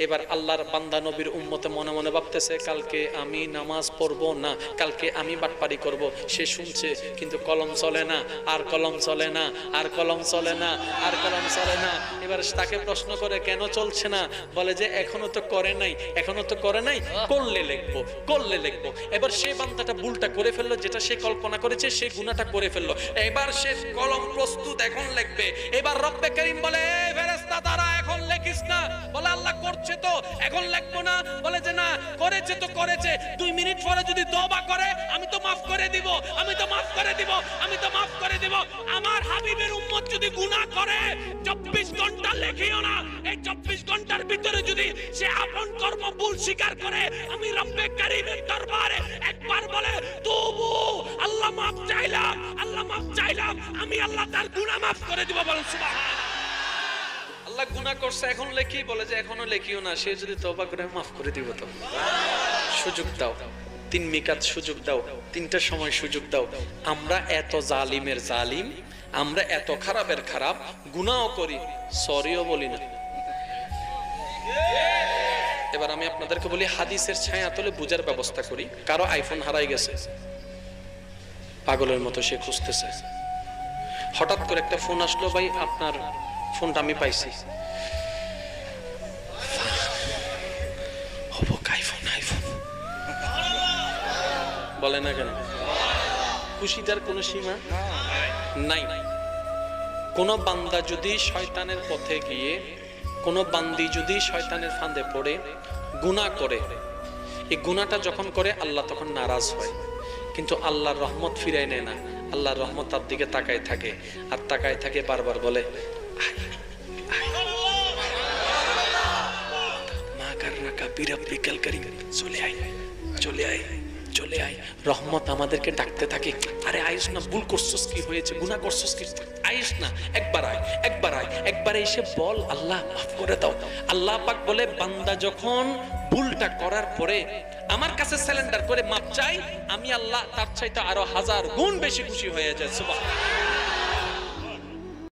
এবার আল্লাহর বান্দা নবীর উম্মতে মনে মনে ভাবতেছে কালকে আমি নামাজ পড়বো না, কালকে আমি বাটপারি করব। সে শুনছে কিন্তু কলম চলে না, আর কলম চলে না, আর কলম চলে না, আর কলম চলে না। এবার তাকে প্রশ্ন করে কেন চলছে না? বলে যে এখনো তো করে নাই, এখনো তো করে নাই, করলে লিখবো, করলে লিখবো। এবার সে বান্দাটা ভুলটা করে ফেললো, যেটা সে কল্পনা করেছে সে গুনাহটা করে ফেললো। এবার সে কলম প্রস্তুত, এখন লিখবে। এবার রব্বে কারীম বলে এই ফেরেশতা দাঁড়া, এখন লিখিস না। বলে আল্লাহ করছে তো, এখন লিখবো না? বলে যে না, করেছে তো করেছে, 2 মিনিট পরে যদি তওবা করে আমি তো মাফ করে দিব, আমি তো মাফ করে দিব, আমি তো মাফ করে দিব। আমার হাবিবের উম্মত যদি গুনাহ করে 24 ঘন্টা লেখিও না, এই 24 ঘন্টার ভিতরে যদি সে আপন কর্ম ভুল স্বীকার করে, আমি রব্বে কারীমের দরবারে একবার বলে তওবু, আল্লাহ মাফ চাইলাম, আল্লাহ মাফ চাইলাম, আমি আল্লাহ তার গুনাহ মাফ করে দিব। বলেন সুবহানাল্লাহ। আল্লাহ গুনাহ করছে এখন লেখি, বলে যে এখনো লেখিও না, সে যদি তওবা করে মাফ করে দিব। তো সুযোগ দাও, 3 মিকাত সুযোগ দাও, 3টার সময় সুযোগ দাও। আমরা এত জালিমের জালিম, আমরা এত খারাপের খারাপ, গুনাহও করি, সরিও বলি না। এবার আমি আপনাদেরকে বলি হাদিসের ছায়া তলে বুঝার ব্যবস্থা করি। কারো আইফোন হারাই গেছে, পাগলের মতো সে খুঁজতেছে। হঠাৎ করে একটা ফোন আসলো, ভাই আপনার ফোনটা আমি পাইছি। আইফোন আইফোন বলে না কেন? খুশিটার কোনো সীমা নাই। কোন বান্দা যদি শয়তানের পথে গিয়ে, কোন বান্দি যদি শয়তানের ফাঁদে পড়ে গুনাহ করে, এই গুনাহটা যখন করে আল্লাহ তখন নারাজ হয়, কিন্তু আল্লাহর রহমত ফিরায় নেয় না। আল্লাহর রহমত তার দিকে তাকায় থাকে, আর তাকায় থাকে, বারবার বলে মা কারনাকা বিরাব্বিকাল কারীম, চলে আয়, চলে আয়, চলে আয়। রহমত আমাদেরকে ডাকতে থাকে, আরে আইস না, ভুল করছস, কি হয়েছে, গুনাহ করছস কি, আইস না, একবার আয়, একবার আয়, একবার এসে বল আল্লাহ মাফ করে দাও। আল্লাহ পাক বলে বান্দা যখন ভুলটা করার পরে আমার কাছে সারেন্ডার করে মাপ চাই, আমি আল্লাহ তার চাইতে আরো 1000 গুণ বেশি খুশি হয়ে যায়। সুবহানাল্লাহ।